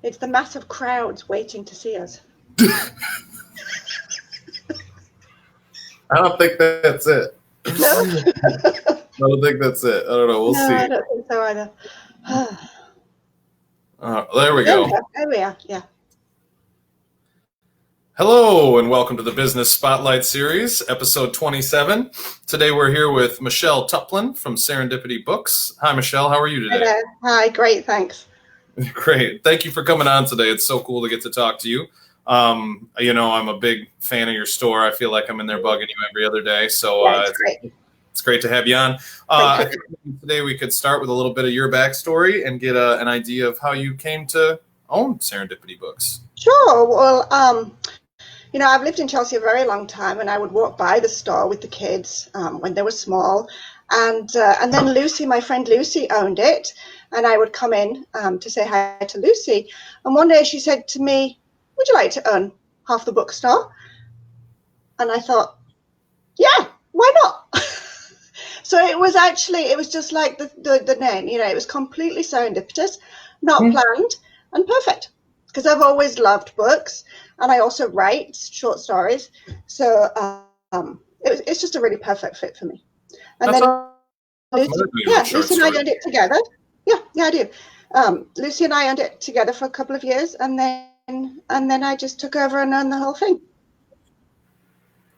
It's the massive crowds waiting to see us. I don't think that's it. No? I don't think that's it. I don't know. We'll see. I don't think so either. There we go. There we are, yeah. Hello, and welcome to the Business Spotlight Series, episode 27. Today we're here with Michelle Tuplin from Serendipity Books. Hi, Michelle. How are you today? Hello. Hi, great, thanks. Great. Thank you for coming on today. It's so cool to get to talk to you. I'm a big fan of your store. I feel like I'm in there bugging you every other day. So it's great to have you on. I think today we could start with a little bit of your backstory and get an idea of how you came to own Serendipity Books. Sure. Well, I've lived in Chelsea a very long time, and I would walk by the store with the kids when they were small. And then Lucy, my friend Lucy, owned it, and I would come in to say hi to Lucy. And one day she said to me, "Would you like to own half the bookstore?" And I thought, yeah, why not? So it was just like the name, it was completely serendipitous, not planned, and perfect. Because I've always loved books, and I also write short stories. So it's just a really perfect fit for me. And Lucy and I owned it together. Yeah, I do. Lucy and I owned it together for a couple of years, and then I just took over and owned the whole thing.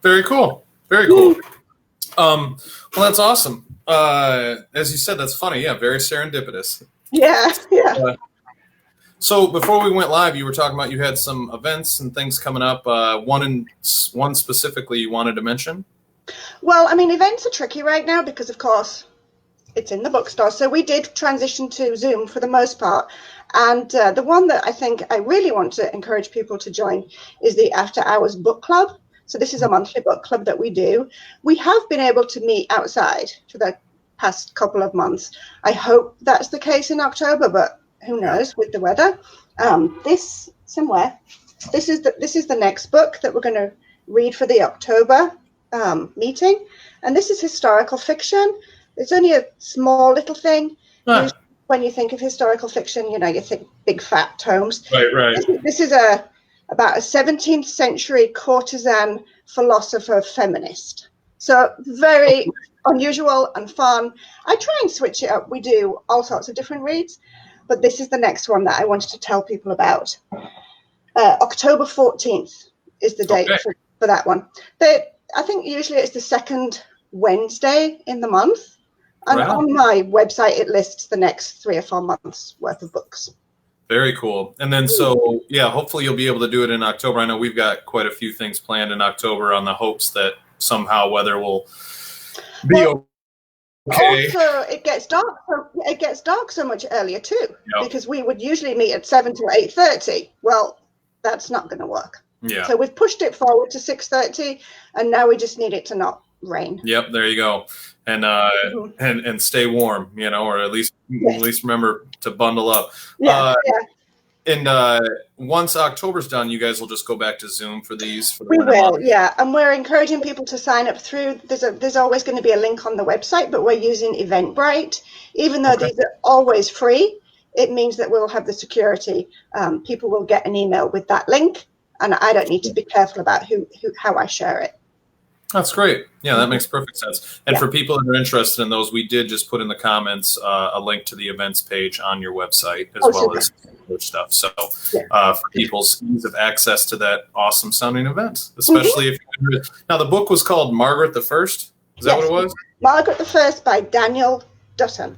Very cool. Very cool. Well, that's awesome. As you said, that's funny. Yeah, very serendipitous. Yeah. So before we went live, you were talking about you had some events and things coming up. One specifically you wanted to mention? Well, events are tricky right now because, of course, it's in the bookstore. So we did transition to Zoom for the most part. And the one that I think I really want to encourage people to join is the After Hours Book Club. So this is a monthly book club that we do. We have been able to meet outside for the past couple of months. I hope that's the case in October, but who knows with the weather. This is the next book that we're going to read for the October meeting, and this is historical fiction. It's only a small little thing. When you think of historical fiction, you think big fat tomes. Right. This is about a 17th century courtesan philosopher feminist. So very unusual and fun. I try and switch it up. We do all sorts of different reads, but this is the next one that I wanted to tell people about. October 14th is the date for that one. I think usually it's the second Wednesday in the month. And on my website, it lists the next 3 or 4 months worth of books. Very cool. And then hopefully you'll be able to do it in October. I know we've got quite a few things planned in October on the hopes that somehow weather will be okay. Also, it gets dark so much earlier too, because we would usually meet at 7 to 8:30. Well, that's not going to work. Yeah. So we've pushed it forward to 6:30, and now we just need it to not rain. Yep, there you go. And and stay warm, or at least remember to bundle up. And once October's done, you guys will just go back to Zoom for these. We will, yeah. And we're encouraging people to sign up through. There's always going to be a link on the website, but we're using Eventbrite. Even though these are always free, it means that we'll have the security. People will get an email with that link, and I don't need to be careful about how I share it. That's great. Yeah, that makes perfect sense. And for people that are interested in those, we did just put in the comments a link to the events page on your website as well as other stuff. So for people's ease of access to that awesome sounding event, especially if you're now the book was called Margaret the First. Is that what it was? Margaret the First by Daniel Dutton.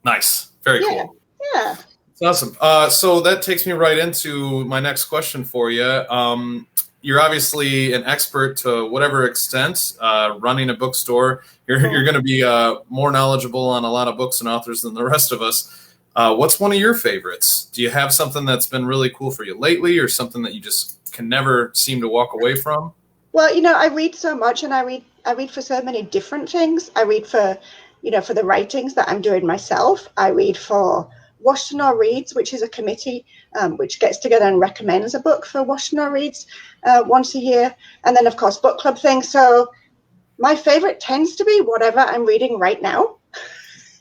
Nice. Very cool. Yeah. That's awesome. So that takes me right into my next question for you. You're obviously an expert to whatever extent running a bookstore. You're going to be more knowledgeable on a lot of books and authors than the rest of us. What's one of your favorites? Do you have something that's been really cool for you lately, or something that you just can never seem to walk away from? Well, I read so much, and I read for so many different things. I read for the writings that I'm doing myself. I read for Washtenaw Reads, which is a committee which gets together and recommends a book for Washtenaw Reads once a year. And then, of course, book club things. So my favorite tends to be whatever I'm reading right now.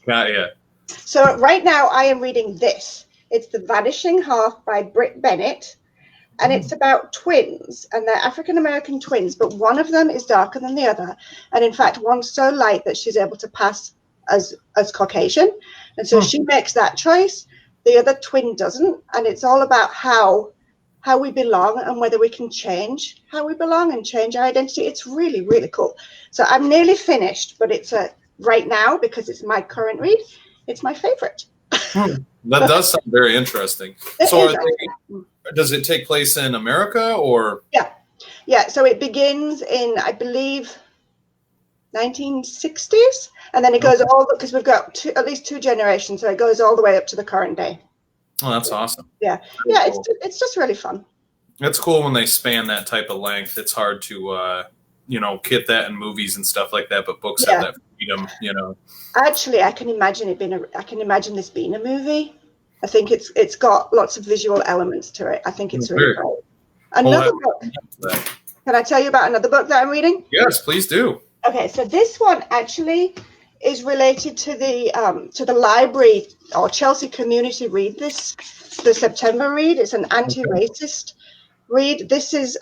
Got you. So right now I am reading this. It's The Vanishing Half by Britt Bennett. And it's about twins, and they're African-American twins, but one of them is darker than the other. And in fact, one's so light that she's able to pass as Caucasian. And so she makes that choice. The other twin doesn't. And it's all about how we belong and whether we can change how we belong and change our identity. It's really, really cool. So I'm nearly finished, but it's right now, because it's my current read, it's my favorite. That does sound very interesting. So does it take place in America or? Yeah. So it begins in, I believe, 1960s, and then it goes all, because we've got at least two generations, so it goes all the way up to the current day. Oh, that's awesome. Yeah. Very cool. It's just really fun. It's cool when they span that type of length. It's hard to get that in movies and stuff like that, but books have that freedom, Actually, I can imagine this being a movie. I think it's got lots of visual elements to it. I think it's really great. Another book. Can I tell you about another book that I'm reading? Yes, please do. Okay, so this one actually is related to the library or Chelsea Community Read, the September read. It's an anti-racist read. This is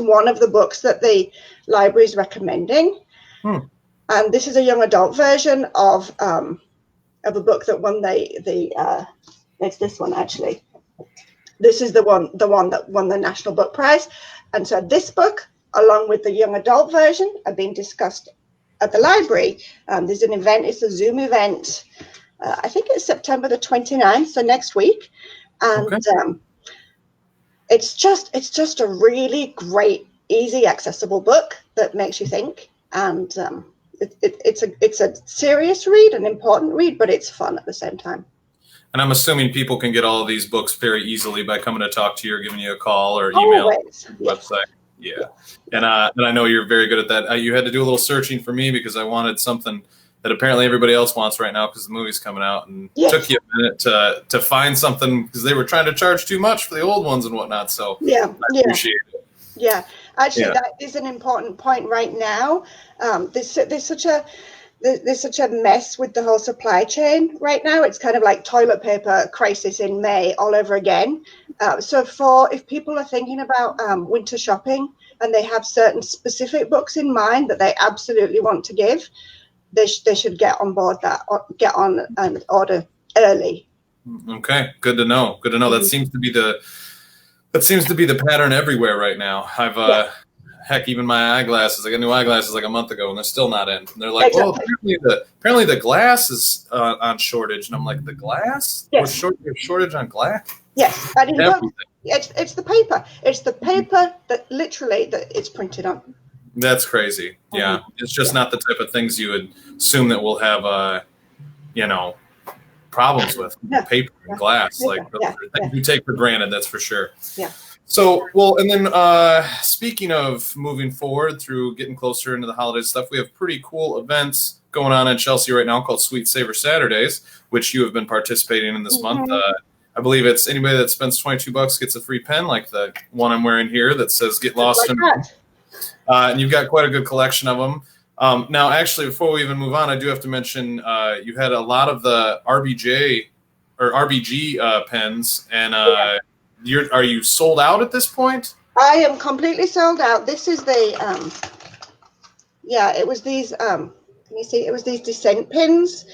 one of the books that the library is recommending. And this is a young adult version of a book that won it's this one actually. This is the one that won the National Book Prize. And so this book, along with the young adult version, are being discussed at the library. There's an event, it's a Zoom event. I think it's September the 29th, so next week. And it's just a really great, easy, accessible book that makes you think. And it's a serious read, an important read, but it's fun at the same time. And I'm assuming people can get all of these books very easily by coming to talk to you or giving you a call or email website. Yeah. And I know you're very good at that. You had to do a little searching for me because I wanted something that apparently everybody else wants right now because the movie's coming out, and it took you a minute to find something because they were trying to charge too much for the old ones and whatnot. So I appreciate it. Yeah, actually, that is an important point right now. There's such a mess with the whole supply chain right now. It's kind of like toilet paper crisis in May all over again. So if people are thinking about winter shopping and they have certain specific books in mind that they absolutely want to give, they should get on board get on and order early. Okay, good to know. Good to know. That seems to be the pattern everywhere right now. Heck, even my eyeglasses. I got new eyeglasses like a month ago, and they're still not in. And they're like, apparently the glass is on shortage. And I'm like, the glass? Yes. There's shortage on glass? Yes. It's the paper. It's the paper that literally that it's printed on. That's crazy. Yeah. It's just not the type of things you would assume that we'll have, problems with. Paper and glass. Things you take for granted, that's for sure. Yeah. So, and then speaking of moving forward through getting closer into the holiday stuff, we have pretty cool events going on in Chelsea right now called Sweet Saver Saturdays, which you have been participating in this month. I believe it's anybody that spends $22 gets a free pen, like the one I'm wearing here that says "Get Lost in." And you've got quite a good collection of them. Now, actually, before we even move on, I do have to mention you had a lot of the RBG pens, and are you sold out at this point? I am completely sold out. This is it was these, let me see, it was these Descent pins.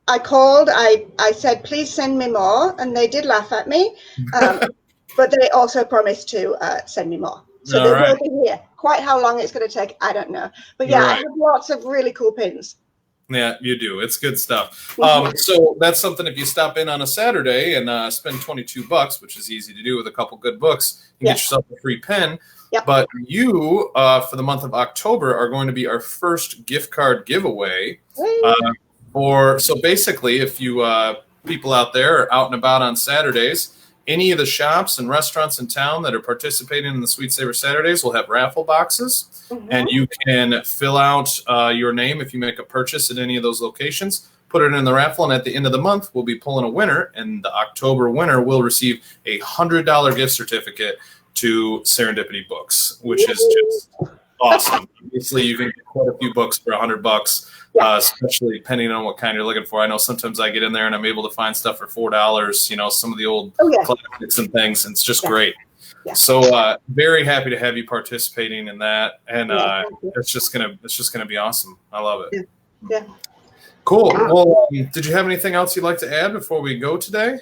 I called, I said, please send me more, and they did laugh at me, but they also promised to send me more. So they will be here. Quite how long it's going to take, I don't know. But I have lots of really cool pins. Yeah, you do. It's good stuff. So that's something, if you stop in on a Saturday and spend $22, which is easy to do with a couple good books, you can get yourself a free pen. Yep. But you, for the month of October, are going to be our first gift card giveaway. So basically, if you people out there are out and about on Saturdays, any of the shops and restaurants in town that are participating in the Sweet Saver Saturdays will have raffle boxes, and you can fill out your name if you make a purchase at any of those locations, put it in the raffle, and at the end of the month, we'll be pulling a winner, and the October winner will receive a $100 gift certificate to Serendipity Books, which is just awesome. Obviously, you can get quite a few books for $100. especially depending on what kind you're looking for. I know sometimes I get in there and I'm able to find stuff for $4, some of the old classics and things, and it's just great. Yeah. So very happy to have you participating in that, and it's just gonna be awesome. I love it. Yeah. Cool. Well, did you have anything else you'd like to add before we go today?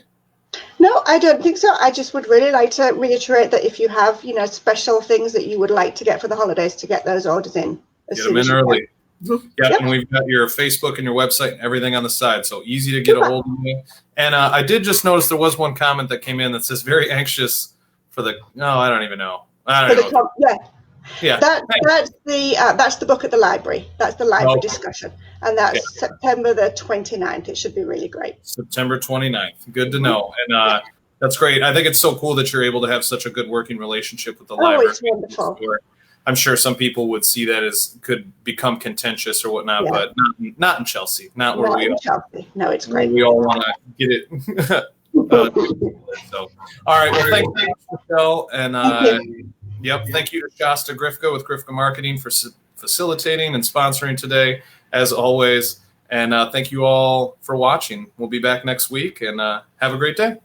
No, I don't think so. I just would really like to reiterate that if you have, special things that you would like to get for the holidays, to get those orders in. Get them in early. Yeah, and we've got your Facebook and your website and everything on the side, so easy to get a hold of you. And I did just notice there was one comment that came in that says very anxious for the. No, I don't even know. I don't know. Yeah. That's the book at the library. That's the library discussion. And that's September the 29th. It should be really great. September 29th. Good to know. And that's great. I think it's so cool that you're able to have such a good working relationship with the library. It's wonderful. I'm sure some people would see that as could become contentious or whatnot, but not in Chelsea. Not where we are. Chelsea. No, it's great. We all want to get it. So, all right. Well, thank you, Michelle. And thank you to Shasta Grifka with Grifka Marketing for facilitating and sponsoring today, as always. And thank you all for watching. We'll be back next week, and have a great day.